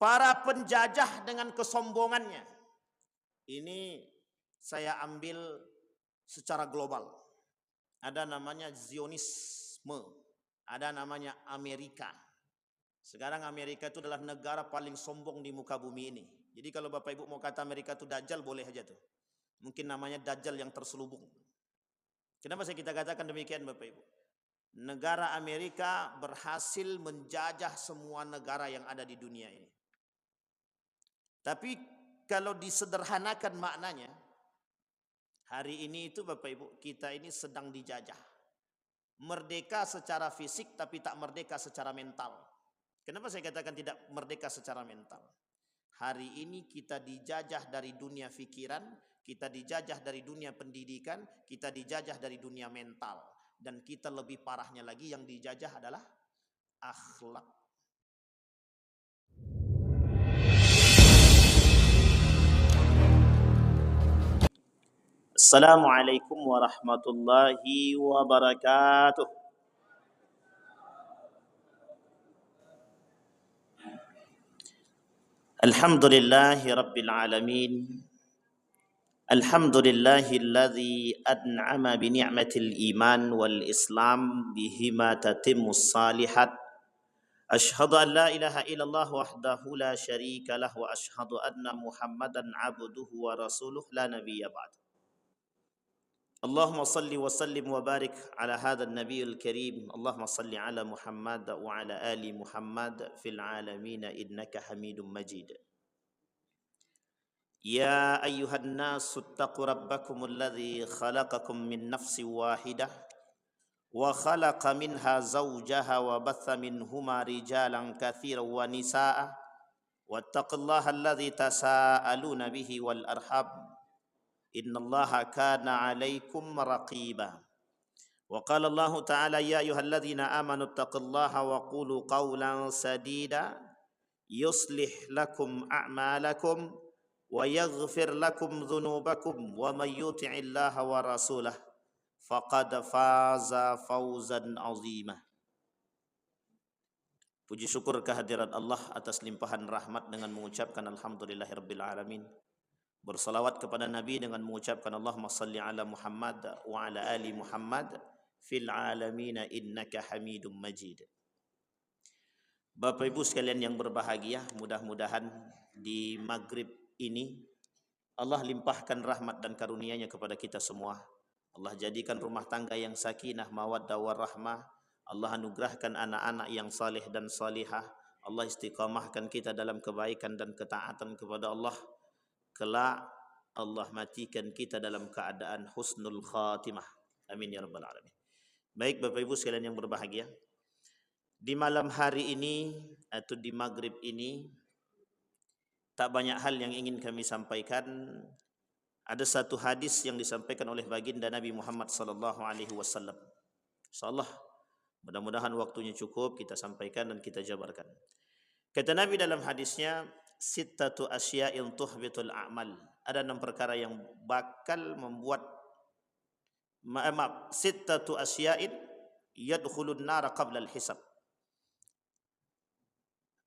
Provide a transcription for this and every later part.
para penjajah dengan kesombongannya. Ini saya ambil secara global. Ada namanya Zionisme, ada namanya Amerika. Sekarang Amerika itu adalah negara paling sombong di muka bumi ini. Jadi kalau Bapak Ibu mau kata Amerika itu Dajjal, boleh aja tuh. Mungkin namanya Dajjal yang terselubung. Kenapa kita katakan demikian Bapak Ibu? Negara Amerika berhasil menjajah semua negara yang ada di dunia ini. Tapi kalau disederhanakan maknanya, hari ini itu Bapak Ibu, kita ini sedang dijajah. Merdeka secara fisik tapi tak merdeka secara mental. Kenapa saya katakan tidak merdeka secara mental? Hari ini kita dijajah dari dunia fikiran, kita dijajah dari dunia pendidikan, kita dijajah dari dunia mental. Dan kita lebih parahnya lagi yang dijajah adalah akhlak. Assalamualaikum warahmatullahi wabarakatuh. Alhamdulillahi rabbil alamin. Alhamdulillahilladzi an'ama bi ni'matil iman wal islam bihima tatimmus salihat. Ashhadu an la ilaha illallah wahdahu la syarika lah wa ashhadu anna Muhammadan abduhu wa rasuluh la nabiyya ba'd. Allahumma salli wa sallim wa barik ala hadzal nabiyil karim. Allahumma salli ala Muhammad wa ala ali Muhammad fil alamin innaka Hamidum Majid. Ya ayyuhan nasu ittaqu rabbakumul ladzi khalaqakum min nafsin wahidah wa khalaqa minha zawjaha wa batha minhuma rijalan katsiran wa nisaa wattaqullaha alladzi tasaaluna bihi wal arham innallaha kana 'alaikum raqiba. Wa qala Allah ta'ala ya ayyuhalladzina amanu ittaqullaha wa qulu qawlan sadida yuslih lakum a'malakum wa yaghfir lakum dhunubakum wa may yuti'illaha wa rasulahu faqad faza fawzan 'azima. Puji syukur kehadirat Allah atas limpahan rahmat dengan mengucapkan alhamdulillahirabbil alamin. Bersalawat kepada Nabi dengan mengucapkan Allahumma salli ala Muhammad wa ala ali Muhammad fil alamin innaka Hamidum Majid. Bapak Ibu sekalian yang berbahagia, mudah-mudahan di maghrib ini Allah limpahkan rahmat dan karunia-Nya kepada kita semua. Allah jadikan rumah tangga yang sakinah, mawaddah warahmah. Allah anugerahkan anak-anak yang saleh dan salihah. Allah istiqamahkan kita dalam kebaikan dan ketaatan kepada Allah. Kelak Allah matikan kita dalam keadaan husnul khatimah. Amin ya rabbal alamin. Baik Bapak Ibu sekalian yang berbahagia, di malam hari ini atau di maghrib ini tak banyak hal yang ingin kami sampaikan. Ada satu hadis yang disampaikan oleh baginda Nabi Muhammad sallallahu alaihi wasallam. Insyaallah mudah-mudahan waktunya cukup kita sampaikan dan kita jabarkan. Kata Nabi dalam hadisnya, sittatu asya'in tuhbitul a'mal. Ada 6 perkara yang bakal membuat sittatu asya'in yadkhulun nara qabla al-hisab.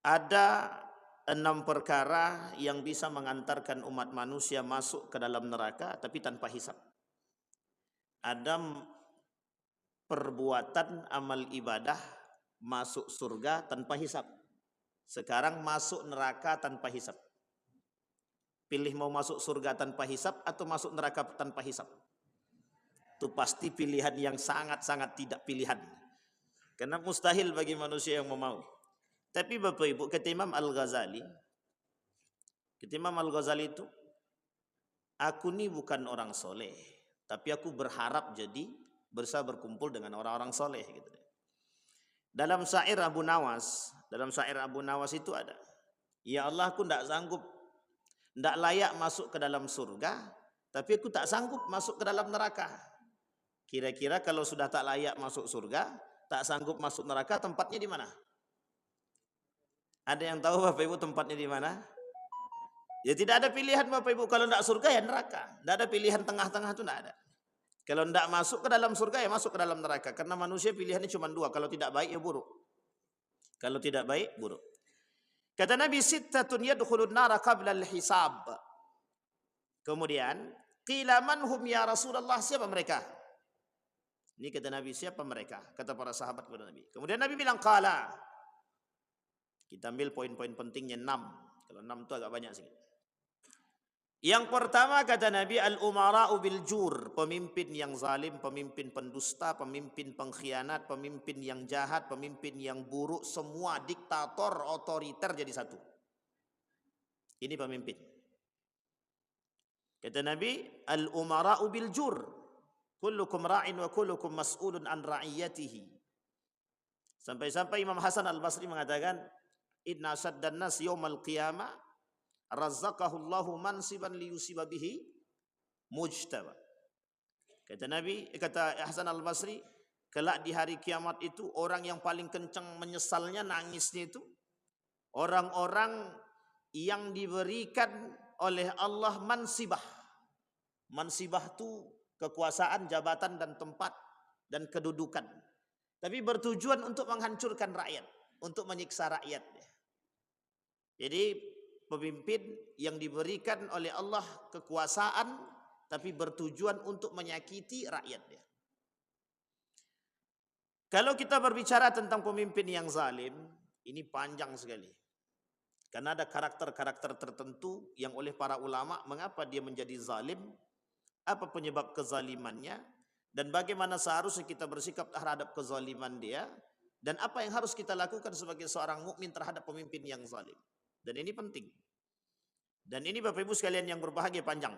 Ada 6 perkara yang bisa mengantarkan umat manusia masuk ke dalam neraka tapi tanpa hisab. Ada perbuatan amal ibadah masuk surga tanpa hisab. Sekarang masuk neraka tanpa hisab. Pilih mau masuk surga tanpa hisab atau masuk neraka tanpa hisab. Itu pasti pilihan yang sangat-sangat tidak pilihan. Karena mustahil bagi manusia yang mau. Tapi Bapak Ibu, kata Imam Al-Ghazali itu, aku ni bukan orang soleh, tapi aku berharap jadi berkumpul dengan orang-orang soleh. Gitu. Dalam syair Abu Nawas itu ada, ya Allah, aku tidak sanggup, tidak layak masuk ke dalam surga, tapi aku tak sanggup masuk ke dalam neraka. Kira-kira kalau sudah tak layak masuk surga, tak sanggup masuk neraka, tempatnya di mana? Ada yang tahu Bapak Ibu tempatnya di mana? Ya tidak ada pilihan Bapak Ibu. Kalau tidak surga ya neraka. Tidak ada pilihan tengah-tengah itu tidak ada. Kalau tidak masuk ke dalam surga ya masuk ke dalam neraka. Karena manusia pilihannya cuma 2. Kalau tidak baik ya buruk. Kalau tidak baik buruk. Kata Nabi, sittatun yadkhulun nara qabla al-hisab. Kemudian, qila man hum ya Rasulullah, siapa mereka? Ini kata Nabi, siapa mereka? Kata para sahabat kepada Nabi. Kemudian Nabi bilang, qala. Kita ambil poin-poin pentingnya 6. Kalau 6 itu agak banyak sikit. Yang pertama kata Nabi, al-umara'u bil jur, pemimpin yang zalim, pemimpin pendusta, pemimpin pengkhianat, pemimpin yang jahat, pemimpin yang buruk, semua diktator, otoriter jadi satu. Ini pemimpin. Kata Nabi, al-umara'u bil jur, kullukum ra'in wa kullukum mas'ulun an ra'iyatihi. Sampai-sampai Imam Hasan Al-Basri mengatakan, inna saddan nas yawmal qiyamah razzaqahullahu mansiban liyusiba bihi mujtaba. Kata Nabi, kata Hasan Al-Basri, kelak di hari kiamat itu orang yang paling kencang menyesalnya, nangisnya itu orang-orang yang diberikan oleh Allah mansibah. Mansibah itu kekuasaan, jabatan dan tempat dan kedudukan. Tapi bertujuan untuk menghancurkan rakyat, untuk menyiksa rakyat. Jadi pemimpin yang diberikan oleh Allah kekuasaan tapi bertujuan untuk menyakiti rakyatnya. Kalau kita berbicara tentang pemimpin yang zalim, ini panjang sekali. Karena ada karakter-karakter tertentu yang oleh para ulama, mengapa dia menjadi zalim, apa penyebab kezalimannya, dan bagaimana seharusnya kita bersikap terhadap kezaliman dia, dan apa yang harus kita lakukan sebagai seorang mukmin terhadap pemimpin yang zalim. Dan ini penting. Dan ini Bapak Ibu sekalian yang berbahagia panjang.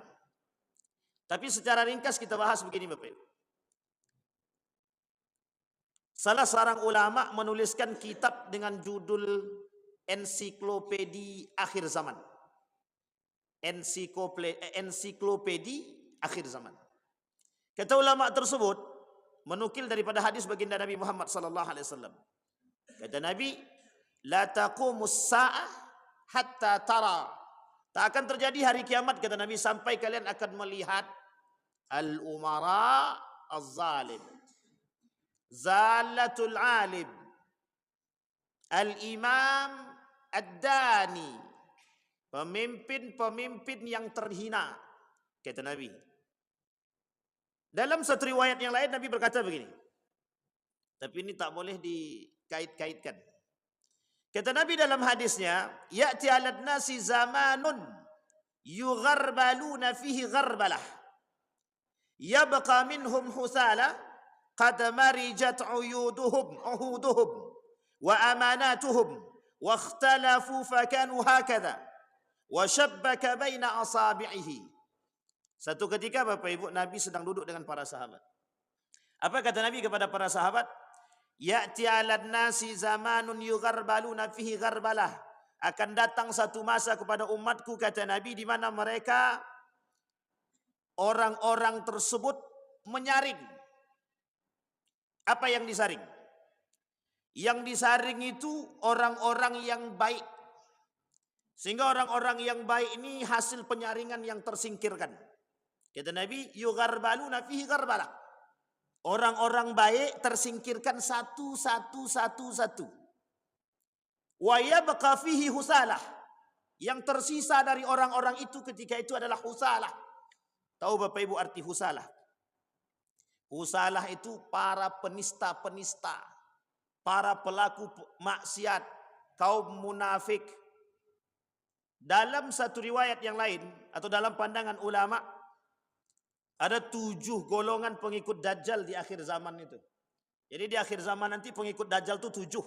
Tapi secara ringkas kita bahas begini Bapak Ibu. Salah seorang ulama menuliskan kitab dengan judul Ensiklopedi Akhir Zaman. Ensiklopedi Akhir Zaman. Kata ulama tersebut menukil daripada hadis baginda Nabi Muhammad sallallahu alaihi wasallam. Kata Nabi, la taqumus sa'ah hatta tara, tak akan terjadi hari kiamat kata Nabi sampai kalian akan melihat al-umara az-zalim, zalatul alim, al-imam ad-dani, pemimpin-pemimpin yang terhina kata Nabi. Dalam satu riwayat yang lain Nabi berkata begini, tapi ini tak boleh dikait-kaitkan. Kata Nabi dalam hadisnya, ya'ti 'alan nasi zamanun yugharbaluna fihi gharbalah, yabqa minhum husala qad marijat uhuduhum wa amanatuhum wa ikhtalafu fakanu hakadha wa shabbaka baina asabi'ihi. Satu ketika Bapak Ibu, Nabi sedang duduk dengan para sahabat. Apa kata Nabi kepada para sahabat? Ya'ti 'alan nasi zamanun yugharbaluna fihi gharbalah. Akan datang satu masa kepada umatku kata Nabi di mana mereka orang-orang tersebut menyaring. Apa yang disaring? Yang disaring itu orang-orang yang baik. Sehingga orang-orang yang baik ini hasil penyaringan yang tersingkirkan. Kata Nabi, yugharbaluna fihi gharbalah. Orang-orang baik tersingkirkan satu. Wa yabqa fihi husalah. Yang tersisa dari orang-orang itu ketika itu adalah husalah. Tahu Bapak Ibu arti husalah? Husalah itu para penista-penista, para pelaku maksiat, kaum munafik. Dalam satu riwayat yang lain atau dalam pandangan ulama, ada 7 golongan pengikut Dajjal di akhir zaman itu. Jadi di akhir zaman nanti pengikut Dajjal itu 7.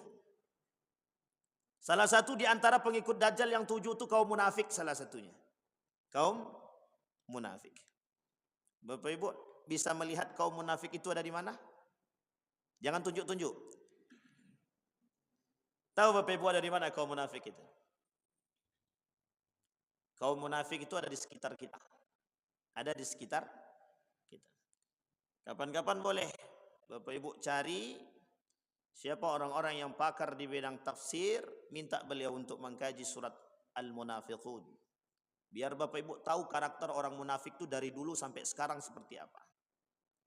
Salah satu di antara pengikut Dajjal yang 7 itu kaum munafik salah satunya. Kaum munafik. Bapak Ibu bisa melihat kaum munafik itu ada di mana? Jangan tunjuk-tunjuk. Tahu Bapak Ibu ada di mana kaum munafik itu? Kaum munafik itu ada di sekitar kita. Ada di sekitar kita. Kapan-kapan boleh Bapak Ibu cari siapa orang-orang yang pakar di bidang tafsir, minta beliau untuk mengkaji surat Al-Munafiqun. Biar Bapak Ibu tahu karakter orang munafik itu dari dulu sampai sekarang seperti apa.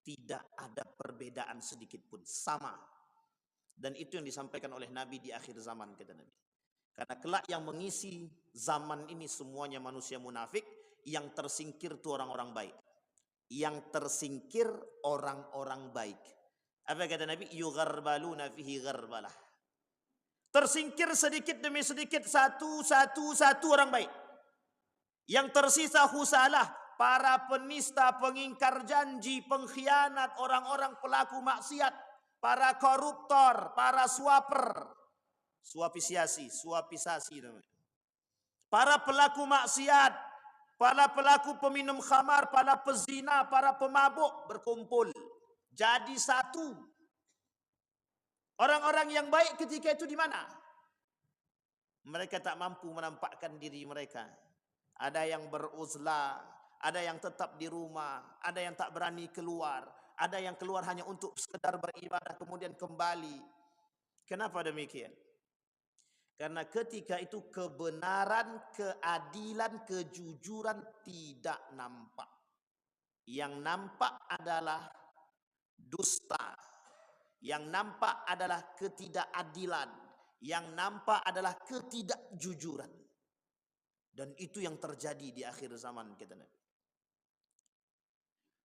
Tidak ada perbedaan sedikit pun, sama. Dan itu yang disampaikan oleh Nabi di akhir zaman kata Nabi. Karena kelak yang mengisi zaman ini semuanya manusia munafik, yang tersingkir itu orang-orang baik. Yang tersingkir orang-orang baik. Apa kata Nabi? Yugharbaluna fihi gharbalah. Tersingkir sedikit demi sedikit, satu orang baik. Yang tersisa husalah, para penista, pengingkar janji, pengkhianat, orang-orang pelaku maksiat, para koruptor, para suaper, suapisasi, para pelaku maksiat, para pelaku peminum khamar, para pezina, para pemabuk berkumpul jadi satu. Orang-orang yang baik ketika itu di mana? Mereka tak mampu menampakkan diri mereka. Ada yang beruzlah, ada yang tetap di rumah, ada yang tak berani keluar, ada yang keluar hanya untuk sekedar beribadah kemudian kembali. Kenapa demikian? Karena ketika itu kebenaran, keadilan, kejujuran tidak nampak. Yang nampak adalah dusta. Yang nampak adalah ketidakadilan. Yang nampak adalah ketidakjujuran. Dan itu yang terjadi di akhir zaman kita.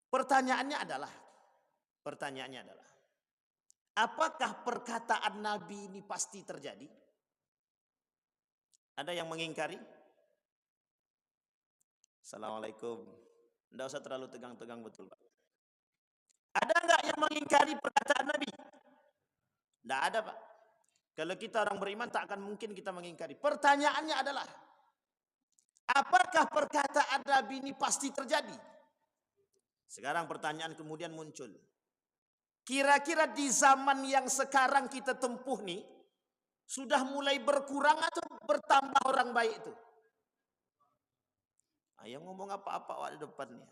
Pertanyaannya adalah, apakah perkataan Nabi ini pasti terjadi? Ada yang mengingkari? Assalamualaikum. Tidak usah terlalu tegang-tegang, betul Pak. Ada enggak yang mengingkari perkataan Nabi? Tidak ada Pak. Kalau kita orang beriman tak akan mungkin kita mengingkari. Pertanyaannya adalah, apakah perkataan Nabi ini pasti terjadi? Sekarang pertanyaan kemudian muncul. Kira-kira di zaman yang sekarang kita tempuh nih, sudah mulai berkurang atau bertambah orang baik itu? Ayo ngomong apa-apa di depannya.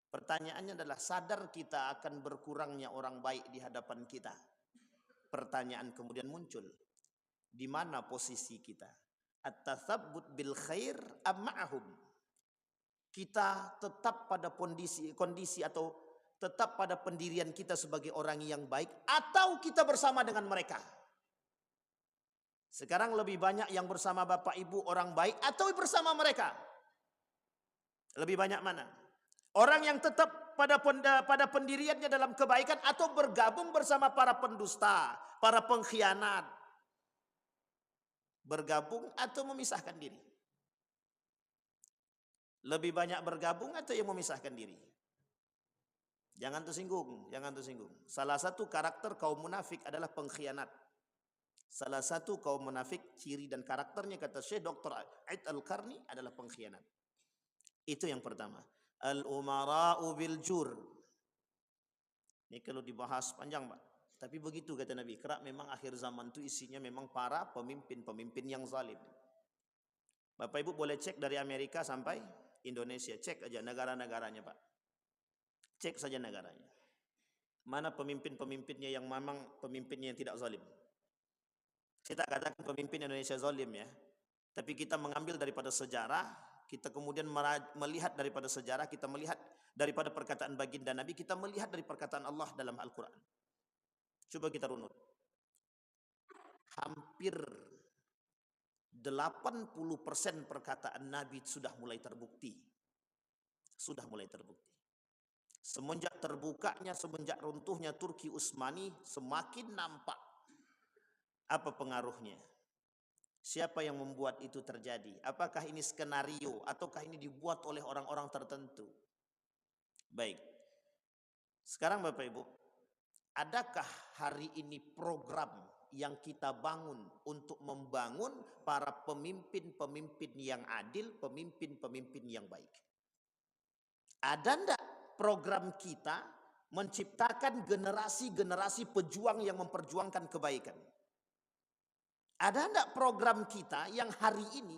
Pertanyaannya adalah, sadar kita akan berkurangnya orang baik di hadapan kita? Pertanyaan kemudian muncul, di mana posisi kita? At-tatsabbut bil khair am ma'ahum? Kita tetap pada kondisi atau tetap pada pendirian kita sebagai orang yang baik, atau kita bersama dengan mereka? Sekarang lebih banyak yang bersama Bapak Ibu orang baik atau bersama mereka? Lebih banyak mana? Orang yang tetap pada pendiriannya dalam kebaikan atau bergabung bersama para pendusta, para pengkhianat? Bergabung atau memisahkan diri? Lebih banyak bergabung atau yang memisahkan diri? Jangan tersinggung, jangan tersinggung. Salah satu karakter kaum munafik adalah pengkhianat. Salah satu kaum munafik, ciri dan karakternya, kata Syekh Dr. Aid Al-Qarni, adalah pengkhianat. Itu yang pertama. Al-umara'u bil jur. Ini kalau dibahas panjang Pak. Tapi begitu kata Nabi, kerap memang akhir zaman itu isinya memang para pemimpin-pemimpin yang zalim. Bapak Ibu boleh cek dari Amerika sampai Indonesia. Cek aja negara-negaranya Pak. Cek saja negaranya. Mana pemimpin-pemimpinnya yang memang pemimpinnya yang tidak zalim. Saya tak katakan pemimpin Indonesia zalim ya. Tapi kita mengambil daripada sejarah, kita kemudian melihat daripada sejarah, kita melihat daripada perkataan baginda Nabi, kita melihat dari perkataan Allah dalam Al-Quran. Coba kita runut. Hampir 80% perkataan Nabi sudah mulai terbukti. Sudah mulai terbukti. Semenjak terbukanya, semenjak runtuhnya Turki Utsmani, semakin nampak apa pengaruhnya. Siapa yang membuat itu terjadi? Apakah ini skenario ataukah ini dibuat oleh orang-orang tertentu? Baik. Sekarang Bapak Ibu, adakah hari ini program yang kita bangun untuk membangun para pemimpin-pemimpin yang adil, pemimpin-pemimpin yang baik? Ada enggak program kita menciptakan generasi-generasi pejuang yang memperjuangkan kebaikan? Ada enggak program kita yang hari ini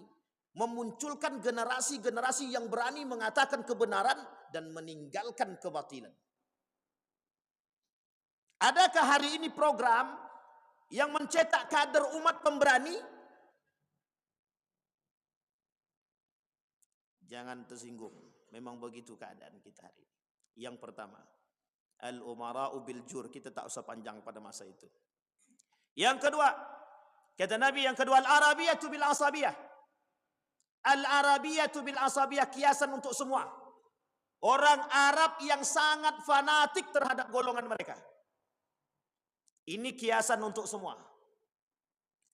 memunculkan generasi-generasi yang berani mengatakan kebenaran dan meninggalkan kebatilan? Adakah hari ini program yang mencetak kader umat pemberani? Jangan tersinggung, memang begitu keadaan kita hari ini. Yang pertama, al-umara'u bil jur, kita tak usah panjang pada masa itu. Yang kedua, Kata Nabi yang kedua, al-arabiyatu bil asabiyah. Al-arabiyatu bil asabiyah, kiasan untuk semua. Orang Arab yang sangat fanatik terhadap golongan mereka. Ini kiasan untuk semua.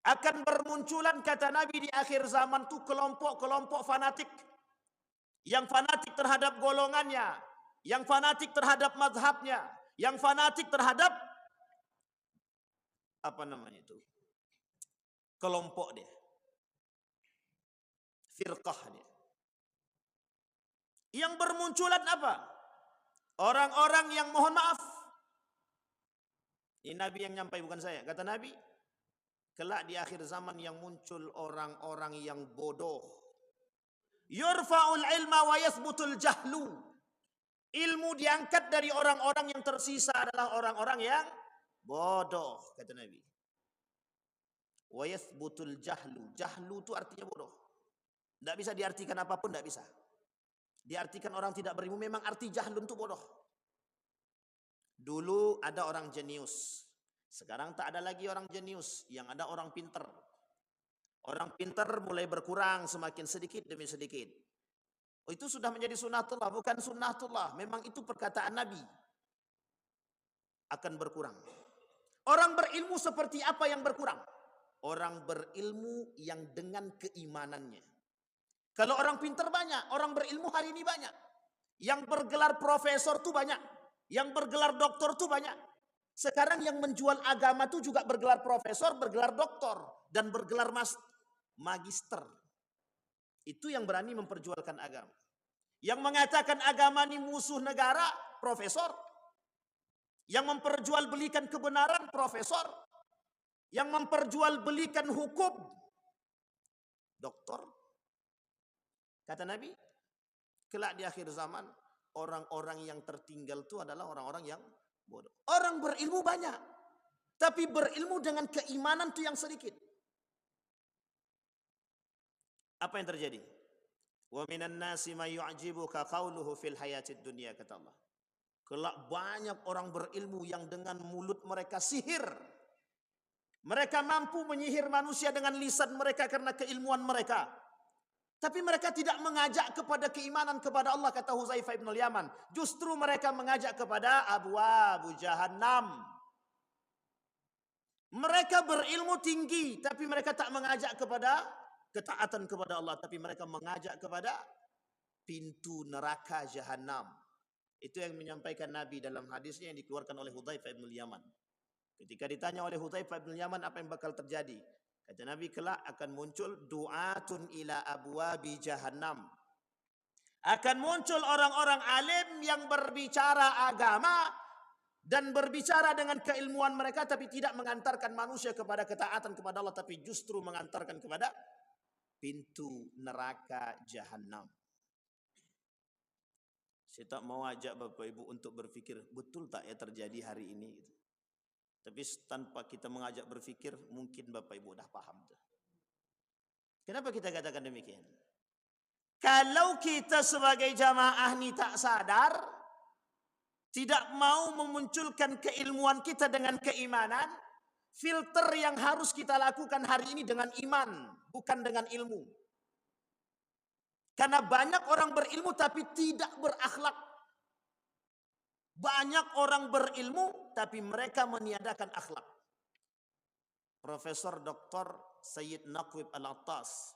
Akan bermunculan, kata Nabi, di akhir zaman itu kelompok-kelompok fanatik. Yang fanatik terhadap golongannya, yang fanatik terhadap mazhabnya, yang fanatik terhadap apa namanya itu, kelompok dia, firqah dia. Yang bermunculan apa? Orang-orang yang, mohon maaf, ini Nabi yang nyampai bukan saya. Kata Nabi, kelak di akhir zaman yang muncul orang-orang yang bodoh. Yurfa'ul ilma wa yathbutul jahlu. Ilmu diangkat dari orang-orang yang tersisa adalah orang-orang yang bodoh, kata Nabi. Wa yathbutul jahlu. Jahlu itu artinya bodoh. Tidak bisa diartikan apapun, tidak bisa. Diartikan orang tidak berilmu, memang arti jahlu itu bodoh. Dulu ada orang jenius. Sekarang tak ada lagi orang jenius, yang ada orang pinter. Orang pinter mulai berkurang semakin sedikit demi sedikit. Oh, itu sudah menjadi sunnatullah, bukan sunnatullah. Memang itu perkataan Nabi. Akan berkurang. Orang berilmu seperti apa yang berkurang? Orang berilmu yang dengan keimanannya. Kalau orang pinter banyak, orang berilmu hari ini banyak. Yang bergelar profesor tuh banyak. Yang bergelar doktor tuh banyak. Sekarang yang menjual agama tuh juga bergelar profesor, bergelar doktor, dan bergelar magister. Itu yang berani memperjualkan agama. Yang mengatakan agama ini musuh negara, profesor. Yang memperjualbelikan kebenaran, profesor. Yang memperjualbelikan hukum, doktor. Kata Nabi, kelak di akhir zaman, orang-orang yang tertinggal itu adalah orang-orang yang bodoh. Orang berilmu banyak, tapi berilmu dengan keimanan itu yang sedikit. Apa yang terjadi? Wa minan nasi may yu'jibuka qawluhu fil hayatid dunya, kata Allah. Kelak banyak orang berilmu yang dengan mulut mereka sihir. Mereka mampu menyihir manusia dengan lisan mereka karena keilmuan mereka. Tapi mereka tidak mengajak kepada keimanan kepada Allah, kata Huzaifah ibn al-Yaman. Justru mereka mengajak kepada abwabu jahannam. Mereka berilmu tinggi, tapi mereka tak mengajak kepada ketaatan kepada Allah, tapi mereka mengajak kepada pintu neraka jahannam. Itu yang menyampaikan Nabi dalam hadisnya yang dikeluarkan oleh Huzaifah ibn al-Yaman. Ketika ditanya oleh Huzaifah ibn al-Yaman apa yang bakal terjadi, kata Nabi, kelak akan muncul du'atun ila abwabi jahannam. Akan muncul orang-orang alim yang berbicara agama dan berbicara dengan keilmuan mereka, tapi tidak mengantarkan manusia kepada ketaatan kepada Allah, tapi justru mengantarkan kepada pintu neraka jahannam. Saya tak mau ajak Bapak Ibu untuk berpikir, betul tak ya terjadi hari ini? Tapi tanpa kita mengajak berpikir, mungkin Bapak Ibu dah paham. Kenapa kita katakan demikian? Kalau kita sebagai jamaah ini tak sadar, tidak mau memunculkan keilmuan kita dengan keimanan, filter yang harus kita lakukan hari ini dengan iman, bukan dengan ilmu. Karena banyak orang berilmu tapi tidak berakhlak. Banyak orang berilmu tapi mereka meniadakan akhlak. Profesor Dr. Sayyid Naqwib Al-Attas,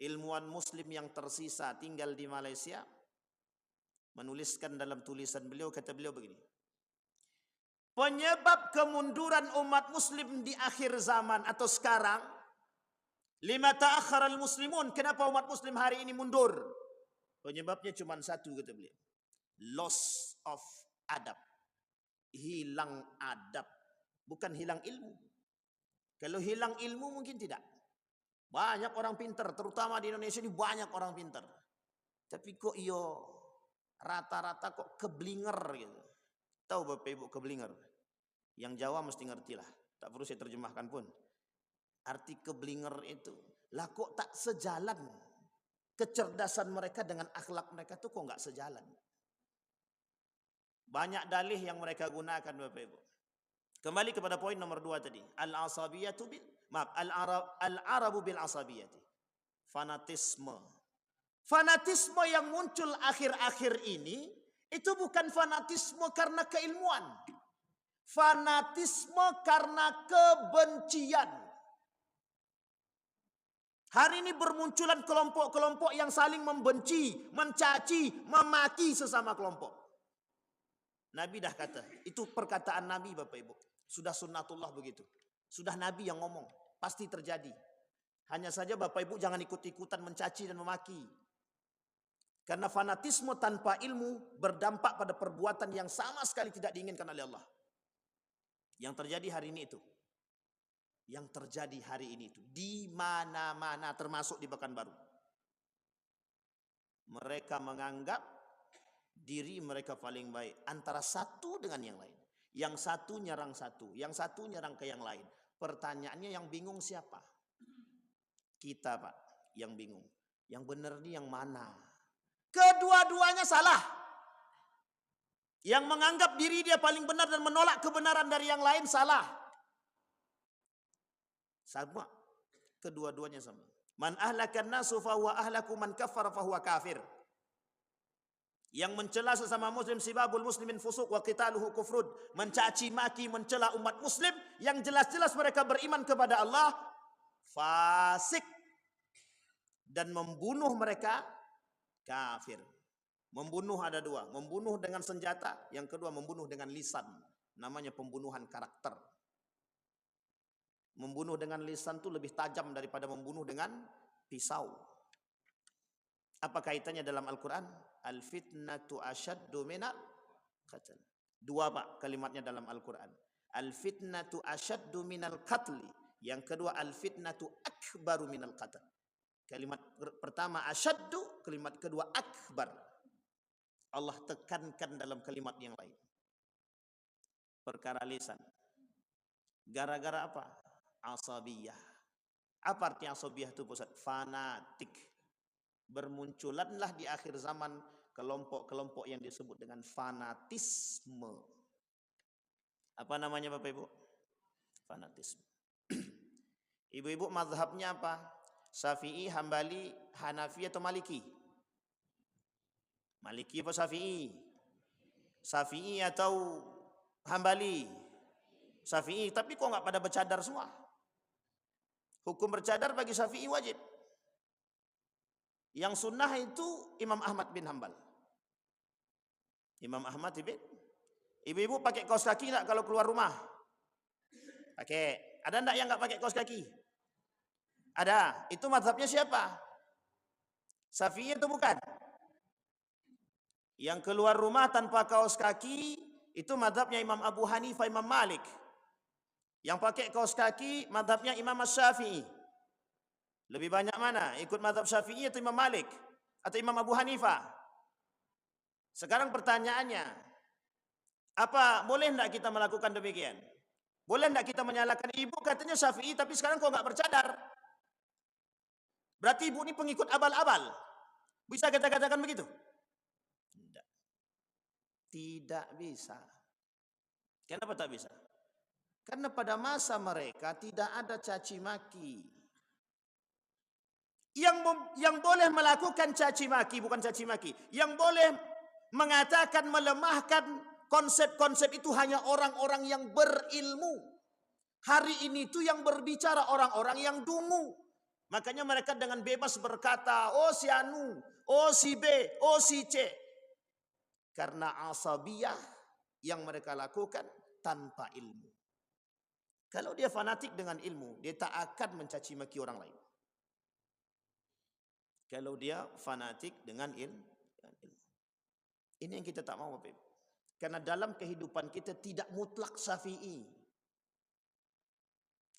ilmuwan muslim yang tersisa tinggal di Malaysia, menuliskan dalam tulisan beliau, kata beliau begini. Penyebab kemunduran umat muslim di akhir zaman atau sekarang, lima ta'akhkhara al-muslimun, kenapa umat muslim hari ini mundur? Penyebabnya cuma satu, kata beliau. Loss of adab. Hilang adab. Bukan hilang ilmu. Kalau hilang ilmu mungkin tidak. Banyak orang pintar, terutama di Indonesia ini banyak orang pintar. Tapi kok rata-rata kok keblinger gitu. Tahu Bapak Ibu keblinger? Yang Jawa mesti ngerti lah. Tak perlu saya terjemahkan pun. Arti keblinger itu, lah kok tak sejalan. Kecerdasan mereka dengan akhlak mereka tuh kok nggak sejalan. Banyak dalih yang mereka gunakan Bapak Ibu. Kembali kepada poin nomor 2 tadi. Al-asabiyatu Maaf, al-arabu bil asabiyati. Fanatisme. Fanatisme yang muncul akhir-akhir ini itu bukan fanatisme karena keilmuan. Fanatisme karena kebencian. Hari ini bermunculan kelompok-kelompok yang saling membenci, mencaci, memaki sesama kelompok. Nabi dah kata, itu perkataan Nabi Bapak Ibu. Sudah sunnatullah begitu. Sudah Nabi yang ngomong, pasti terjadi. Hanya saja Bapak Ibu jangan ikut-ikutan mencaci dan memaki. Karena fanatisme tanpa ilmu berdampak pada perbuatan yang sama sekali tidak diinginkan oleh Allah. Yang terjadi hari ini itu. Yang terjadi hari ini itu. Di mana-mana termasuk di Pekanbaru. Mereka menganggap diri mereka paling baik. Antara satu dengan yang lain. Yang satu nyerang satu. Yang satu nyerang ke yang lain. Pertanyaannya yang bingung siapa? Kita Pak. Yang bingung. Yang benar ini yang mana? Kedua-duanya salah. Yang menganggap diri dia paling benar dan menolak kebenaran dari yang lain salah. Sama. Kedua-duanya sama. Man ahlakan nasu fahuwa ahlaku man kafar fahuwa kafir. Yang mencela sesama muslim sibabul muslimin fusuq wa qitaluhu kufrun. Mencaci maki, mencela umat muslim yang jelas-jelas mereka beriman kepada Allah, fasik. Dan membunuh mereka kafir. Membunuh ada dua. Membunuh dengan senjata. Yang kedua membunuh dengan lisan. Namanya pembunuhan karakter. Membunuh dengan lisan itu lebih tajam daripada membunuh dengan pisau. Apa kaitannya dalam Al-Quran? Al-fitnatu asyaddu minal qatl. Dua Pak kalimatnya dalam Al-Quran. Al-fitnatu asyaddu minal qatli. Yang kedua al-fitnatu akbaru minal qatl. Kalimat pertama asyaddu, kalimat kedua akbar. Allah tekankan dalam kalimat yang lain. Perkara lisan. Gara-gara apa? Asabiyah. Apa arti asabiyah itu Ustaz? Fanatik. Bermunculanlah di akhir zaman kelompok-kelompok yang disebut dengan fanatisme. Apa namanya Bapak Ibu? Fanatisme. Ibu-ibu mazhabnya apa? Syafi'i, Hambali, Hanafi atau Maliki? Maliki atau Syafi'i? Syafi'i atau Hambali? Syafi'i, tapi kok nggak pada bercadar semua? Hukum bercadar bagi Syafi'i wajib. Yang sunnah itu Imam Ahmad bin Hambal. Imam Ahmad bin. Ibu-ibu pakai kaos kaki nggak kalau keluar rumah? Pakai. Ada nggak yang nggak pakai kaos kaki? Ada. Itu mazhabnya siapa? Syafi'i itu bukan? Yang keluar rumah tanpa kaos kaki itu mazhabnya Imam Abu Hanifah, Imam Malik. Yang pakai kaos kaki mazhabnya Imam Syafi'i. Lebih banyak mana? Ikut mazhab Syafi'i atau Imam Malik? Atau Imam Abu Hanifah? Sekarang pertanyaannya, apa boleh tidak kita melakukan demikian? Boleh tidak kita menyalahkan ibu katanya Syafi'i tapi sekarang kok nggak bercadar? Berarti ibu ini pengikut abal-abal. Bisa kita katakan begitu? Tidak. Tidak bisa. Kenapa tak bisa? Karena pada masa mereka tidak ada caci maki. Yang boleh melakukan caci maki, bukan caci maki. Yang boleh mengatakan, melemahkan konsep-konsep itu hanya orang-orang yang berilmu. Hari ini itu yang berbicara orang-orang yang dungu. Makanya mereka dengan bebas berkata, oh si Anu, oh si B, oh si C. Karena asabiyah yang mereka lakukan tanpa ilmu. Kalau dia fanatik dengan ilmu, dia tak akan mencaci maki orang lain. Kalau dia fanatik dengan ilmu. Ini yang kita tak mau Bapak Ibu. Karena dalam kehidupan kita tidak mutlak Syafi'i.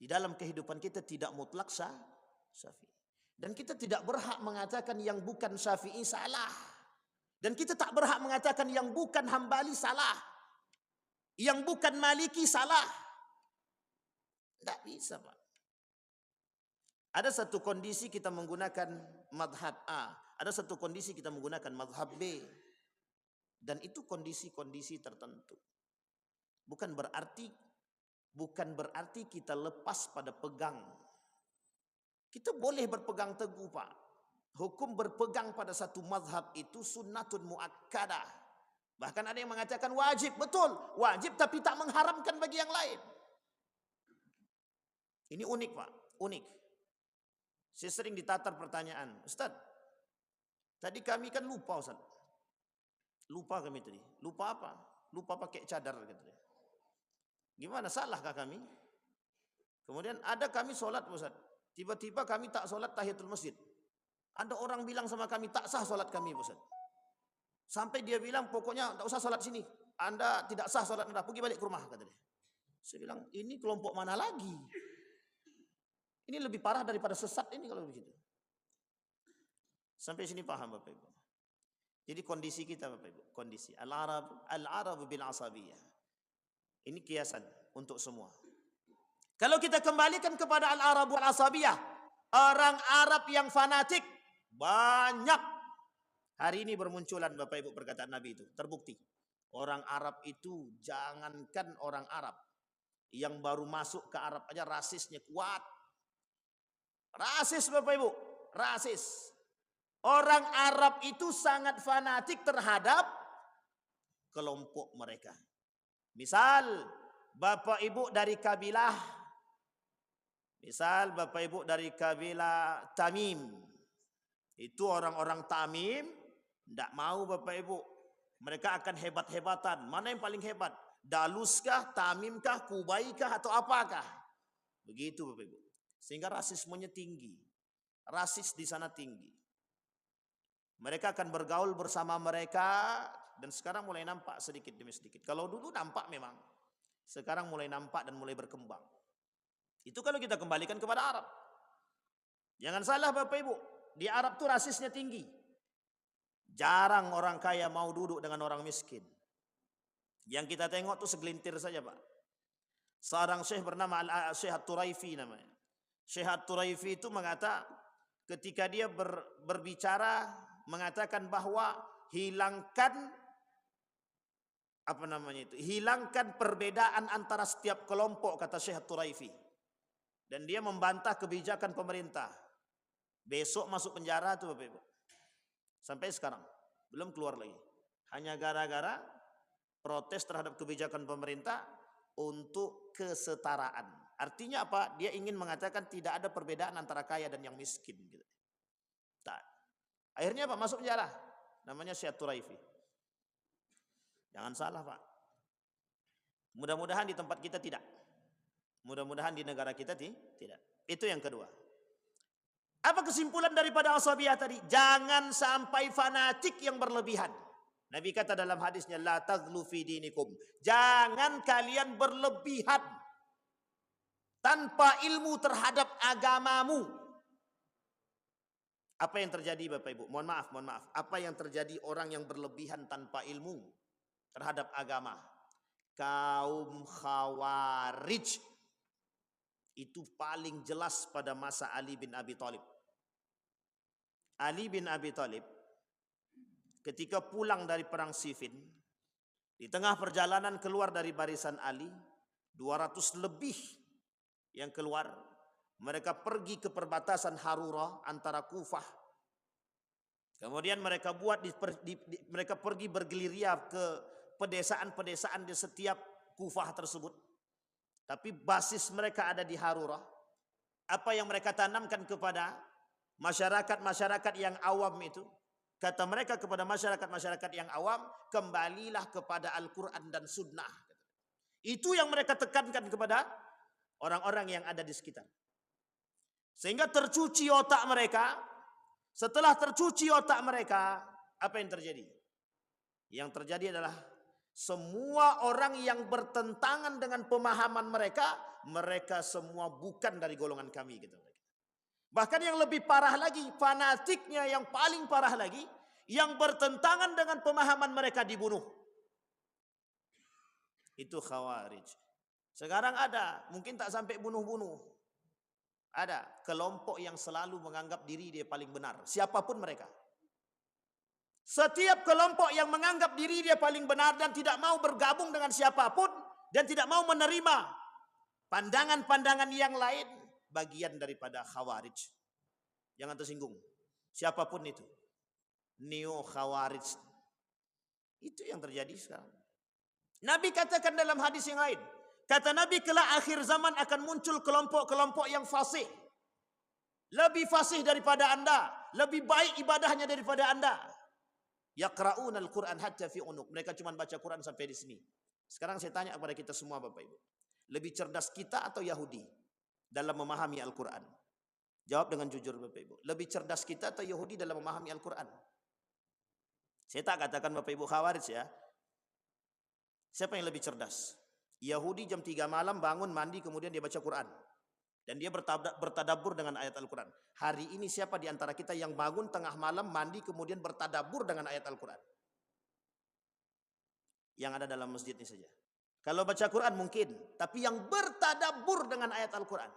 Di dalam kehidupan kita tidak mutlak Syafi'i. Dan kita tidak berhak mengatakan yang bukan Syafi'i salah. Dan kita tak berhak mengatakan yang bukan Hambali salah. Yang bukan Maliki salah. Tidak bisa Pak. Ada satu kondisi kita menggunakan madhab A. Ada satu kondisi kita menggunakan madhab B. Dan itu kondisi-kondisi tertentu. Bukan berarti bukan berarti kita lepas pada pegang. Kita boleh berpegang teguh, Pak. Hukum berpegang pada satu mazhab itu sunnatun muakkadah. Bahkan ada yang mengatakan wajib, betul, wajib tapi tak mengharamkan bagi yang lain. Ini unik, Pak, unik. Saya sering ditatar pertanyaan, Ustaz, tadi kami kan lupa, Ustaz. Lupa kami tadi. Lupa apa? Lupa pakai cadar, katanya. Gimana, salahkah kami? Kemudian ada kami sholat, Ustaz. Tiba-tiba kami tak sholat tahiyatul masjid. Ada orang bilang sama kami, tak sah sholat kami, Ustaz. Sampai dia bilang, pokoknya tak usah sholat sini. Anda tidak sah sholat Anda, pergi balik ke rumah, kata dia. Saya bilang, ini kelompok mana lagi? Ini lebih parah daripada sesat ini kalau begitu. Sampai sini paham Bapak Ibu. Jadi kondisi kita Bapak Ibu, kondisi al-Arab bil asabiyah. Ini kiasan untuk semua. Kalau kita kembalikan kepada al-Arab wal asabiyah, orang Arab yang fanatik banyak. Hari ini bermunculan Bapak Ibu perkataan Nabi itu, terbukti. Orang Arab itu, jangankan orang Arab, yang baru masuk ke Arab aja rasisnya kuat. Rasis Bapak Ibu, rasis. Orang Arab itu sangat fanatik terhadap kelompok mereka. Misal Bapak Ibu dari kabilah, misal Bapak Ibu dari kabilah Tamim. Itu orang-orang Tamim tidak mau Bapak Ibu. Mereka akan hebat-hebatan. Mana yang paling hebat? Daluskah, Tamimkah, Kubaikah atau apakah? Begitu Bapak Ibu. Sehingga rasismenya tinggi. Rasis di sana tinggi. Mereka akan bergaul bersama mereka dan sekarang mulai nampak sedikit demi sedikit. Kalau dulu nampak memang. Sekarang mulai nampak dan mulai berkembang. Itu kalau kita kembalikan kepada Arab. Jangan salah Bapak Ibu. Di Arab tuh rasisnya tinggi. Jarang orang kaya mau duduk dengan orang miskin. Yang kita tengok tuh segelintir saja Pak. Seorang syekh bernama Syekh At-Turaifi namanya. Syekh At-Turaifi itu ketika dia berbicara mengatakan bahwa hilangkan perbedaan antara setiap kelompok, kata Syekh At-Turaifi. Dan dia membantah kebijakan pemerintah. Besok masuk penjara tuh Bapak Ibu. Sampai sekarang belum keluar lagi. Hanya gara-gara protes terhadap kebijakan pemerintah untuk kesetaraan. Artinya apa? Dia ingin mengatakan tidak ada perbedaan antara kaya dan yang miskin. Gitu. Tak. Akhirnya Pak masuk penjara. Namanya Syekh Turaifi. Jangan salah Pak. Mudah-mudahan di tempat kita tidak. Mudah-mudahan di negara kita tidak. Itu yang kedua. Apa kesimpulan daripada asabiyah tadi? Jangan sampai fanatik yang berlebihan. Nabi kata dalam hadisnya, la taghlu fi dinikum. Jangan kalian berlebihan tanpa ilmu terhadap agamamu. Apa yang terjadi Bapak Ibu? Mohon maaf. Apa yang terjadi orang yang berlebihan tanpa ilmu terhadap agama? Kaum Khawarij. Itu paling jelas pada masa Ali bin Abi Thalib. Ali bin Abi Thalib ketika pulang dari perang Siffin, di tengah perjalanan keluar dari barisan Ali, 200 lebih yang keluar, mereka pergi ke perbatasan Harura antara Kufah. Kemudian mereka mereka pergi bergerilya ke pedesaan-pedesaan di setiap Kufah tersebut. Tapi basis mereka ada di Harura. Apa yang mereka tanamkan kepada masyarakat-masyarakat yang awam itu, kata mereka kepada masyarakat-masyarakat yang awam, kembalilah kepada Al-Quran dan Sunnah. Itu yang mereka tekankan kepada orang-orang yang ada di sekitar. Sehingga tercuci otak mereka. Setelah tercuci otak mereka, apa yang terjadi? Yang terjadi adalah semua orang yang bertentangan dengan pemahaman mereka, mereka semua bukan dari golongan kami. Gitu. Bahkan yang lebih parah lagi, fanatiknya yang paling parah lagi, yang bertentangan dengan pemahaman mereka dibunuh. Itu Khawarij. Sekarang ada, mungkin tak sampai bunuh-bunuh. Ada kelompok yang selalu menganggap diri dia paling benar, siapapun mereka. Setiap kelompok yang menganggap diri dia paling benar dan tidak mau bergabung dengan siapapun dan tidak mau menerima Pandangan-pandangan yang lain bagian daripada Khawarij. Jangan tersinggung. Siapapun itu. Neo Khawarij. Itu yang terjadi sekarang. Nabi katakan dalam hadis yang lain. Kata Nabi, kelak akhir zaman akan muncul kelompok-kelompok yang fasih. Lebih fasih daripada anda. Lebih baik ibadahnya daripada anda. Yaqra'una al-Quran hatta fi unuq. Mereka cuma baca Quran sampai di sini. Sekarang saya tanya kepada kita semua Bapak Ibu. Lebih cerdas kita atau Yahudi dalam memahami Al-Quran? Jawab dengan jujur Bapak Ibu. Lebih cerdas kita atau Yahudi dalam memahami Al-Quran? Saya tak katakan Bapak Ibu Khawarij ya. Siapa yang lebih cerdas? Yahudi jam 3 malam bangun, mandi, kemudian dia baca Quran. Dan dia bertadabbur dengan ayat Al-Quran. Hari ini siapa di antara kita yang bangun tengah malam, mandi, kemudian bertadabbur dengan ayat Al-Quran? Yang ada dalam masjid ini saja. Kalau baca Quran mungkin, tapi yang bertadabbur dengan ayat Al-Quran.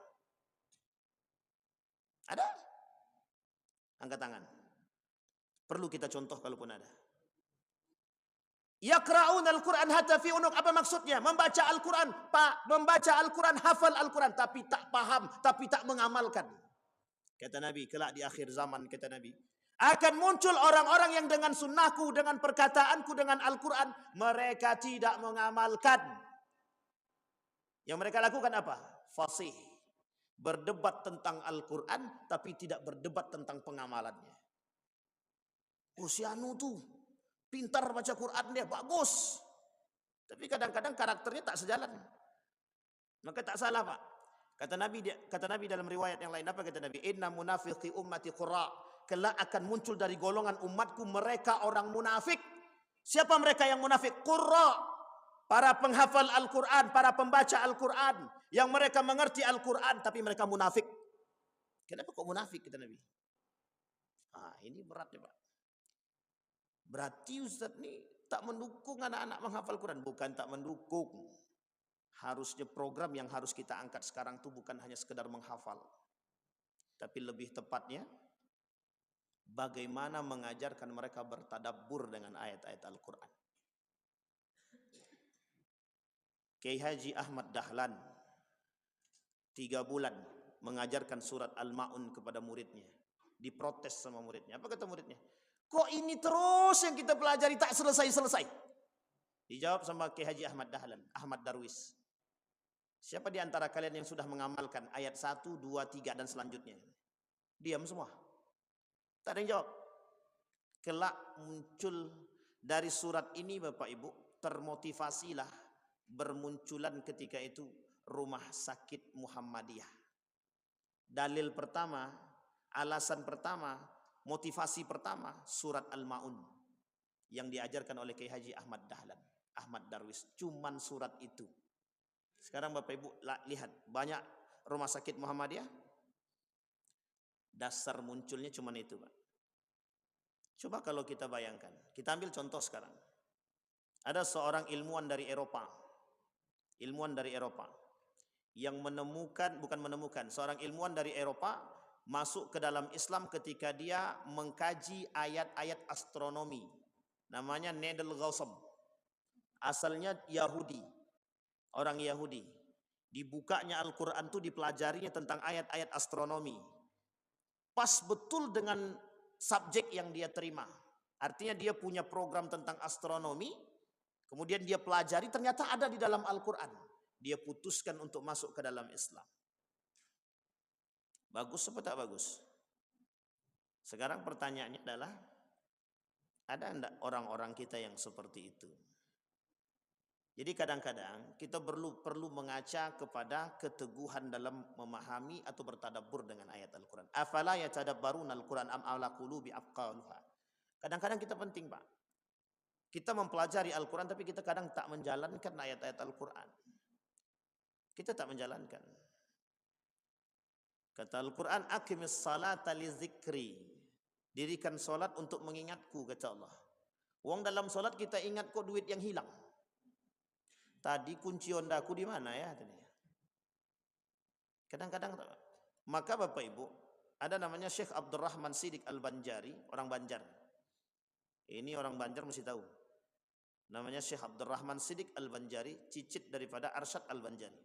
Ada? Angkat tangan. Perlu kita contoh kalaupun ada. Yaqra'un al-Quran hatta fi unuq. Apa maksudnya? Membaca Al-Quran, membaca Al-Quran, hafal Al-Quran, tapi tak paham, tapi tak mengamalkan. Kata Nabi, kelak di akhir zaman, kata Nabi, akan muncul orang-orang yang dengan sunnahku, dengan perkataanku, dengan Al-Quran, mereka tidak mengamalkan. Yang mereka lakukan apa? Fasih. Berdebat tentang Al-Quran, tapi tidak berdebat tentang pengamalannya. Oh si Anu tuh, pintar baca Quran dia, bagus. Tapi kadang-kadang karakternya tak sejalan. Maka tak salah Pak. Kata Nabi dalam riwayat yang lain, apa kata Nabi? Inna munafiqi ummati qurra. Kelak akan muncul dari golongan umatku mereka orang munafik. Siapa mereka yang munafik? Qurra. Para penghafal Al-Quran, para pembaca Al-Quran. Yang mereka mengerti Al-Quran, tapi mereka munafik. Kenapa kok munafik, kata Nabi? Ini berat ya Pak. Berarti Ustaz ini tak mendukung anak-anak menghafal Quran. Bukan tak mendukung. Harusnya program yang harus kita angkat sekarang itu bukan hanya sekedar menghafal. Tapi lebih tepatnya, bagaimana mengajarkan mereka bertadabbur dengan ayat-ayat Al-Quran. Kiai Haji Ahmad Dahlan 3 bulan mengajarkan surat Al-Ma'un kepada muridnya. Diprotes sama muridnya. Apa kata muridnya? Kok ini terus yang kita pelajari tak selesai-selesai? Dijawab sama Kiai Haji Ahmad Dahlan, Ahmad Darwis. Siapa di antara kalian yang sudah mengamalkan ayat 1, 2, 3 dan selanjutnya? Diam semua. Tak ada yang jawab. Kelak muncul dari surat ini Bapak Ibu, termotivasilah bermunculan ketika itu rumah sakit Muhammadiyah. Dalil pertama, alasan pertama, motivasi pertama, surat Al-Ma'un yang diajarkan oleh Kiai Haji Ahmad Dahlan, Ahmad Darwis. Cuman surat itu. Sekarang Bapak Ibu lihat, banyak rumah sakit Muhammadiyah, dasar munculnya cuman itu Pak. Coba kalau kita bayangkan, kita ambil contoh sekarang. Ada seorang ilmuwan dari Eropa, yang seorang ilmuwan dari Eropa masuk ke dalam Islam ketika dia mengkaji ayat-ayat astronomi. Namanya Nedel Ghausam. Asalnya Yahudi. Orang Yahudi. Dibukanya Al-Quran itu dipelajarinya tentang ayat-ayat astronomi. Pas betul dengan subjek yang dia terima. Artinya dia punya program tentang astronomi. Kemudian dia pelajari, ternyata ada di dalam Al-Quran. Dia putuskan untuk masuk ke dalam Islam. Bagus atau tak bagus? Sekarang pertanyaannya adalah, ada enggak orang-orang kita yang seperti itu? Jadi kadang-kadang kita perlu mengaca kepada keteguhan dalam memahami atau bertadabbur dengan ayat Al-Quran. Afala yatadabbaruna Al-Quran am ala qulubi aqaluha. Kadang-kadang kita penting Pak. Kita mempelajari Al-Quran tapi kita kadang tak menjalankan ayat-ayat Al-Quran. Kita tak menjalankan. Kata Al-Quran, aqimis salata li zikri. Dirikan solat untuk mengingatku, kata Allah. Uang dalam solat kita ingat kok duit yang hilang. Tadi kunci Hondaku di mana ya? Kadang-kadang. Maka Bapak Ibu, ada namanya Syekh Abdurrahman Siddiq Al-Banjari, orang Banjar. Ini orang Banjar mesti tahu. Namanya Syekh Abdurrahman Siddiq Al-Banjari, cicit daripada Arsyad Al-Banjari.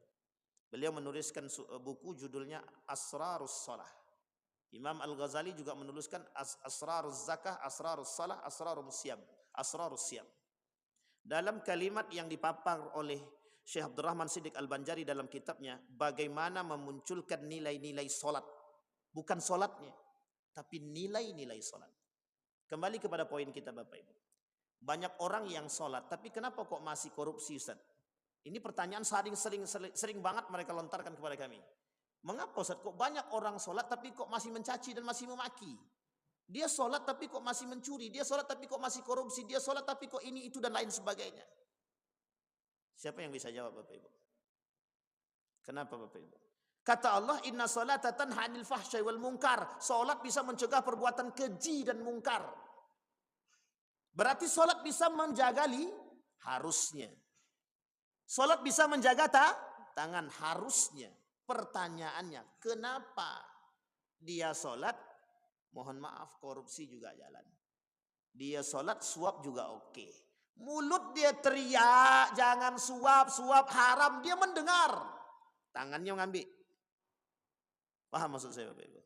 Beliau menuliskan buku judulnya Asrarus Shalah. Imam Al-Ghazali juga menuliskan Asrarus Zakah, Asrarus Shalah, Asrarus Siyam. Dalam kalimat yang dipapar oleh Syekh Abdurrahman Siddiq Al-Banjari dalam kitabnya, bagaimana memunculkan nilai-nilai solat. Bukan solatnya, tapi nilai-nilai solat. Kembali kepada poin kita Bapak Ibu. Banyak orang yang solat, tapi kenapa kok masih korupsi Ustaz? Ini pertanyaan sering banget mereka lontarkan kepada kami. Mengapa Ustaz kok banyak orang solat tapi kok masih mencaci dan masih memaki? Dia solat tapi kok masih mencuri, dia solat tapi kok masih korupsi, dia solat tapi kok ini itu dan lain sebagainya. Siapa yang bisa jawab Bapak Ibu? Kenapa Bapak Ibu? Kata Allah, inna salata tanha 'anil fahsya'i wal munkar. Salat bisa mencegah perbuatan keji dan mungkar. Berarti salat bisa menjaga harusnya. Salat bisa menjaga tangan harusnya. Pertanyaannya, kenapa dia salat? Mohon maaf, korupsi juga jalan. Dia salat, suap juga oke. Mulut dia teriak, jangan suap haram, dia mendengar. Tangannya ngambil. Paham maksud saya Bapak Ibu?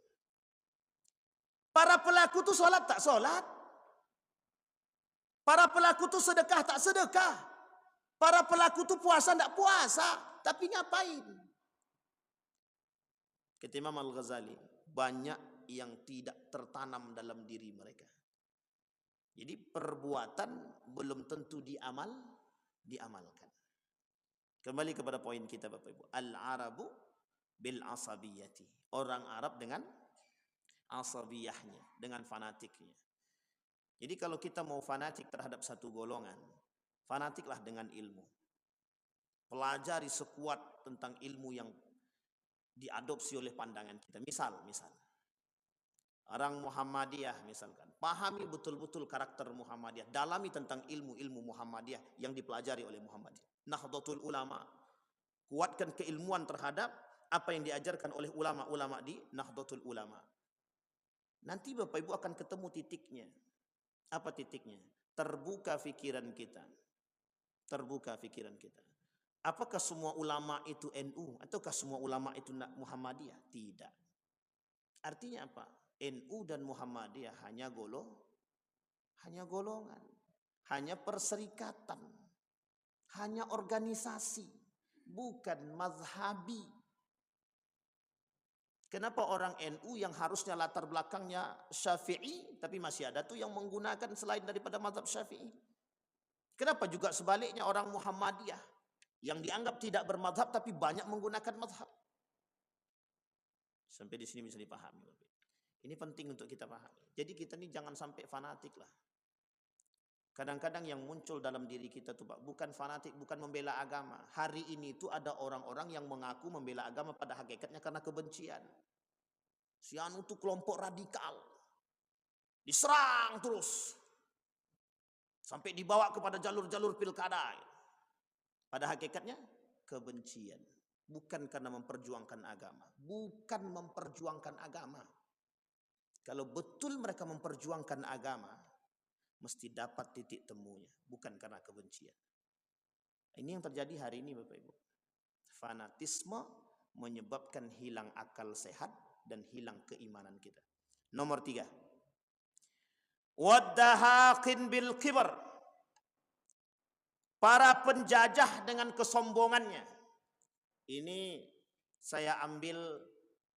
Para pelaku itu sholat tak sholat. Para pelaku itu sedekah tak sedekah. Para pelaku itu puasa tak puasa. Tapi ngapain? Kata Imam Al-Ghazali, banyak yang tidak tertanam dalam diri mereka. Jadi perbuatan belum tentu diamalkan. Kembali kepada poin kita Bapak Ibu. Al-Arabu bil asabiyati. Orang Arab dengan asabiyahnya, dengan fanatiknya. Jadi kalau kita mau fanatik terhadap satu golongan, fanatiklah dengan ilmu. Pelajari sekuat tentang ilmu yang diadopsi oleh pandangan kita. Misal orang Muhammadiyah misalkan, pahami betul-betul karakter Muhammadiyah, dalami tentang ilmu-ilmu Muhammadiyah yang dipelajari oleh Muhammadiyah. Nahdlatul Ulama, kuatkan keilmuan terhadap apa yang diajarkan oleh ulama-ulama di Nahdlatul Ulama. Nanti Bapak Ibu akan ketemu titiknya. Apa titiknya? Terbuka pikiran kita. Terbuka pikiran kita. Apakah semua ulama itu NU ataukah semua ulama itu Muhammadiyah? Tidak. Artinya apa? NU dan Muhammadiyah hanya golongan, hanya perserikatan, hanya organisasi, bukan mazhabi. Kenapa orang NU yang harusnya latar belakangnya Syafi'i, tapi masih ada tuh yang menggunakan selain daripada mazhab Syafi'i? Kenapa juga sebaliknya orang Muhammadiyah yang dianggap tidak bermazhab tapi banyak menggunakan mazhab? Sampai di sini bisa dipahami. Ini penting untuk kita pahami. Jadi kita ini jangan sampai fanatik lah. Kadang-kadang yang muncul dalam diri kita tuh Pak, bukan fanatik, bukan membela agama. Hari ini tuh ada orang-orang yang mengaku membela agama pada hakikatnya karena kebencian. Si anu tuh kelompok radikal. Diserang terus. Sampai dibawa kepada jalur-jalur pilkada. Pada hakikatnya kebencian. Bukan karena memperjuangkan agama. Bukan memperjuangkan agama. Kalau betul mereka memperjuangkan agama, mesti dapat titik temunya. Bukan karena kebencian. Ini yang terjadi hari ini Bapak Ibu. Fanatisme menyebabkan hilang akal sehat dan hilang keimanan kita. Nomor 3. Waddahaqin bil kibar. Para penjajah dengan kesombongannya. Ini saya ambil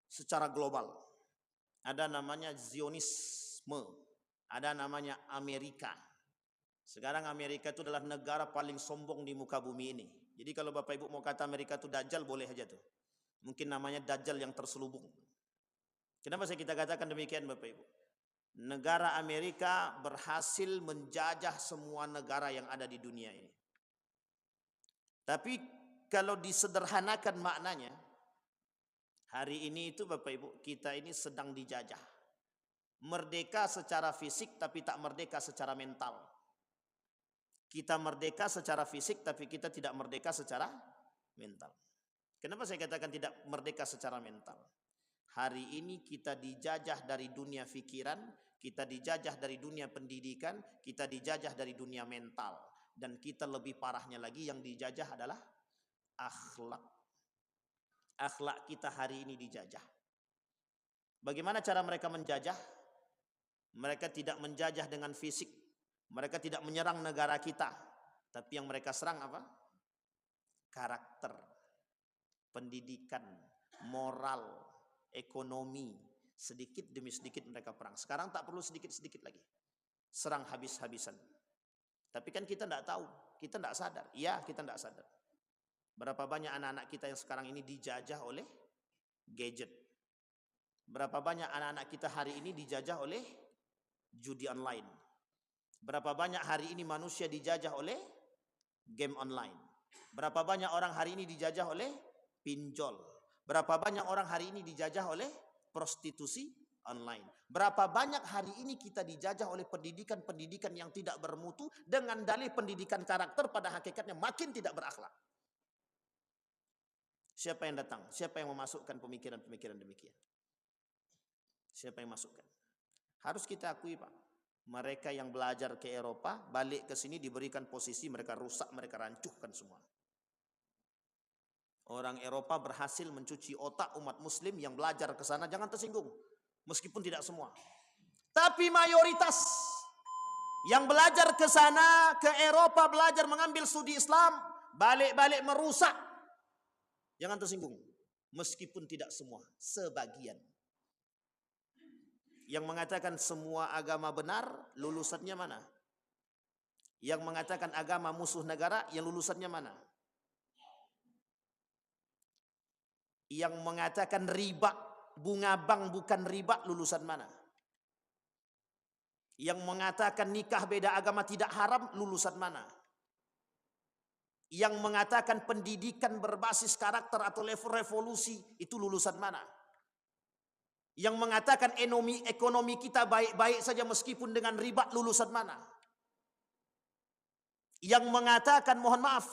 secara global. Ada namanya Zionisme. Ada namanya Amerika. Sekarang Amerika itu adalah negara paling sombong di muka bumi ini. Jadi kalau Bapak Ibu mau kata Amerika itu Dajjal, boleh aja tuh. Mungkin namanya Dajjal yang terselubung. Kenapa kita katakan demikian Bapak Ibu? Negara Amerika berhasil menjajah semua negara yang ada di dunia ini. Tapi kalau disederhanakan maknanya, hari ini itu Bapak Ibu, kita ini sedang dijajah. Merdeka secara fisik tapi tak merdeka secara mental. Kita merdeka secara fisik tapi kita tidak merdeka secara mental. Kenapa saya katakan tidak merdeka secara mental? Hari ini kita dijajah dari dunia fikiran, kita dijajah dari dunia pendidikan, kita dijajah dari dunia mental. Dan kita lebih parahnya lagi yang dijajah adalah akhlak. Akhlak kita hari ini dijajah. Bagaimana cara mereka menjajah? Mereka tidak menjajah dengan fisik. Mereka tidak menyerang negara kita. Tapi yang mereka serang apa? Karakter, pendidikan, moral, ekonomi. Sedikit demi sedikit mereka perang. Sekarang tak perlu sedikit-sedikit lagi. Serang habis-habisan. Tapi kan kita tidak tahu. Kita tidak sadar. Iya, kita tidak sadar. Berapa banyak anak-anak kita yang sekarang ini dijajah oleh gadget. Berapa banyak anak-anak kita hari ini dijajah oleh judi online. Berapa banyak hari ini manusia dijajah oleh game online. Berapa banyak orang hari ini dijajah oleh pinjol. Berapa banyak orang hari ini dijajah oleh prostitusi online. Berapa banyak hari ini kita dijajah oleh pendidikan-pendidikan yang tidak bermutu dengan dalih pendidikan karakter pada hakikatnya makin tidak berakhlak. Siapa yang datang? Siapa yang memasukkan pemikiran-pemikiran demikian? Siapa yang masukkan? Harus kita akui, Pak. Mereka yang belajar ke Eropa, balik ke sini diberikan posisi, mereka rusak, mereka rancuhkan semua. Orang Eropa berhasil mencuci otak umat muslim yang belajar ke sana, jangan tersinggung. Meskipun tidak semua. Tapi mayoritas yang belajar ke sana, ke Eropa, belajar mengambil studi Islam, balik-balik merusak. Jangan tersinggung. Meskipun tidak semua, sebagian. Yang mengatakan semua agama benar, lulusannya mana? Yang mengatakan agama musuh negara, yang lulusannya mana? Yang mengatakan riba, bunga bank bukan riba, lulusan mana? Yang mengatakan nikah beda agama tidak haram, lulusan mana? Yang mengatakan pendidikan berbasis karakter atau level revolusi, itu lulusan mana? Yang mengatakan ekonomi kita baik-baik saja meskipun dengan riba, lulusan mana? Yang mengatakan, mohon maaf,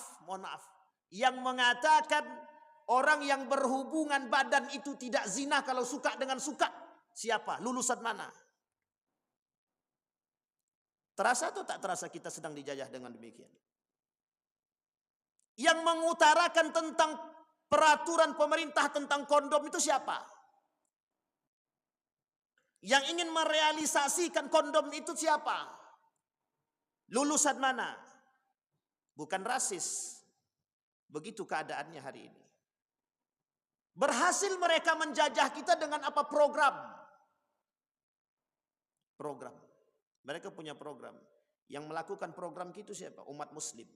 yang mengatakan orang yang berhubungan badan itu tidak zina kalau suka dengan suka, siapa? Lulusan mana? Terasa atau tak terasa kita sedang dijajah dengan demikian? Yang mengutarakan tentang peraturan pemerintah tentang kondom itu siapa? Yang ingin merealisasikan kondom itu siapa? Lulusan mana? Bukan rasis. Begitu keadaannya hari ini. Berhasil mereka menjajah kita dengan apa? Program. Mereka punya program. Yang melakukan program itu siapa? Umat muslim.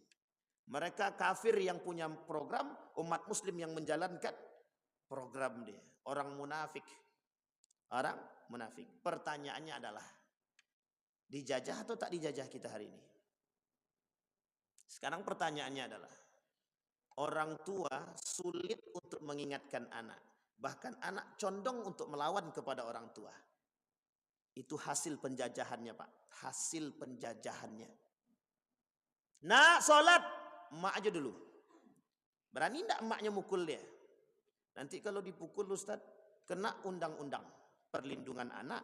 Mereka kafir yang punya program, umat muslim yang menjalankan program dia. Orang munafik. Pertanyaannya adalah, dijajah atau tak dijajah kita hari ini? Sekarang pertanyaannya adalah, orang tua sulit untuk mengingatkan anak. Bahkan anak condong untuk melawan kepada orang tua. Itu hasil penjajahannya, Pak. Hasil penjajahannya. Nak, sholat. Emak aja dulu. Berani enggak emaknya mukul dia? Nanti kalau dipukul Ustaz, kena undang-undang perlindungan anak.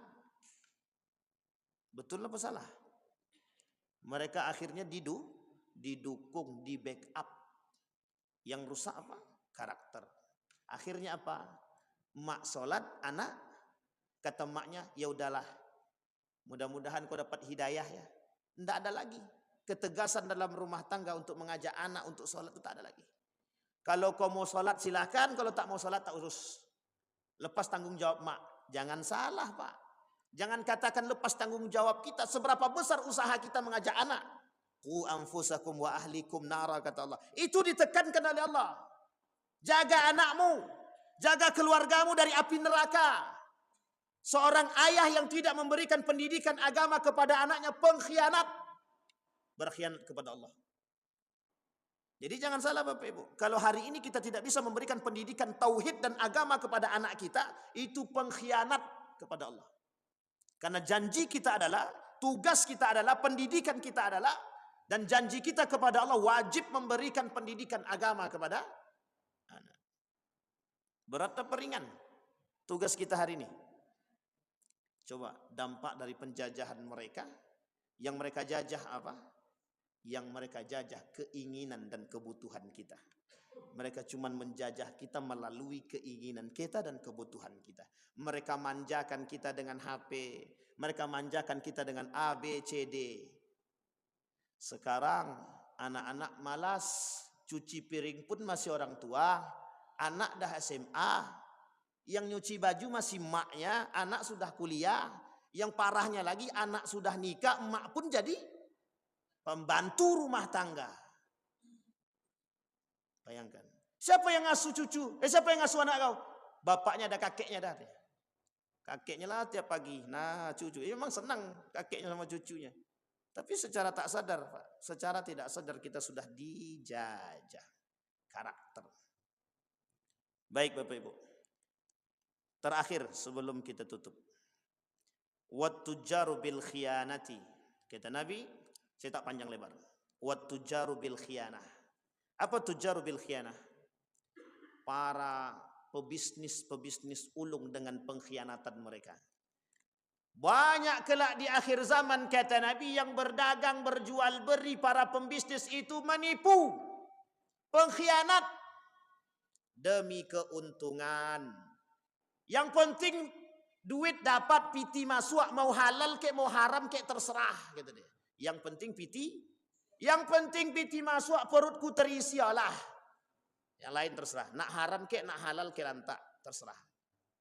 Betul apa salah? Mereka akhirnya didukung, di backup. Yang rusak apa? Karakter. Akhirnya apa? Mak sholat, anak kata maknya, ya udahlah. Mudah-mudahan kau dapat hidayah ya. Tidak ada lagi ketegasan dalam rumah tangga untuk mengajak anak untuk sholat, itu tak ada lagi. Kalau kau mau sholat silakan, kalau tak mau sholat tak urus. Lepas tanggung jawab mak. Jangan salah, Pak. Jangan katakan lepas tanggung jawab kita. Seberapa besar usaha kita mengajak anak. Qu anfusakum wa ahlikum nara, kata Allah. Itu ditekankan oleh Allah. Jaga anakmu, jaga keluargamu dari api neraka. Seorang ayah yang tidak memberikan pendidikan agama kepada anaknya pengkhianat, berkhianat kepada Allah. Jadi jangan salah Bapak Ibu, kalau hari ini kita tidak bisa memberikan pendidikan tauhid dan agama kepada anak kita, itu pengkhianat kepada Allah. Karena janji kita adalah, tugas kita adalah, pendidikan kita adalah, dan janji kita kepada Allah wajib memberikan pendidikan agama kepada anak. Berat atau ringan tugas kita hari ini? Coba dampak dari penjajahan mereka. Yang mereka jajah apa? Yang mereka jajah keinginan dan kebutuhan kita. Mereka cuma menjajah kita melalui keinginan kita dan kebutuhan kita. Mereka manjakan kita dengan HP. Mereka manjakan kita dengan A, B, C, D. Sekarang anak-anak malas. Cuci piring pun masih orang tua. Anak dah SMA. Yang nyuci baju masih maknya. Anak sudah kuliah. Yang parahnya lagi anak sudah nikah. Mak pun jadi pembantu rumah tangga. Bayangkan. Siapa yang ngasuh cucu? Siapa yang ngasuh anak kau? Bapaknya ada, kakeknya dah. Kakeknya lah tiap pagi. Nah cucu. Memang senang kakeknya sama cucunya. Tapi secara tak sadar, Pak. Secara tidak sadar kita sudah dijajah karakter. Baik Bapak Ibu. Terakhir sebelum kita tutup. Wat-tujaru bil khiyanati. Kata Nabi, saya tak panjang lebar. Wat-tujaru bil khiyanah. Apa tujaru bil khiyanah? Para pebisnis ulung dengan pengkhianatan mereka. Banyak kelak di akhir zaman kata Nabi yang berdagang, berjual beri, para pembisnis itu menipu, pengkhianat demi keuntungan. Yang penting duit dapat, piti masuk, mau halal kek mau haram kek terserah gitu dia. Yang penting piti masuk, perutku terisi lah. Yang lain terserah. Nak haram kek nak halal kek lantak terserah.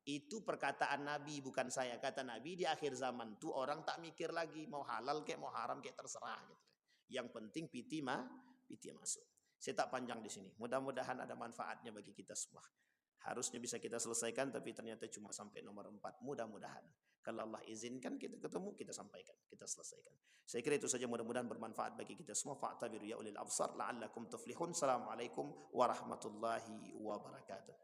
Itu perkataan Nabi, bukan saya. Kata Nabi di akhir zaman tuh orang tak mikir lagi mau halal kek mau haram kek terserah gitu. Yang penting piti masuk. Saya tak panjang di sini. Mudah-mudahan ada manfaatnya bagi kita semua. Harusnya bisa kita selesaikan tapi ternyata cuma sampai nomor 4. Mudah-mudahan. Kalau Allah izinkan kita ketemu, kita sampaikan, kita selesaikan. Saya kira itu saja, mudah-mudahan bermanfaat bagi kita semua. Fa'tabiru ya ulil absar la'allakum tuflihun. Assalamualaikum warahmatullahi wabarakatuh.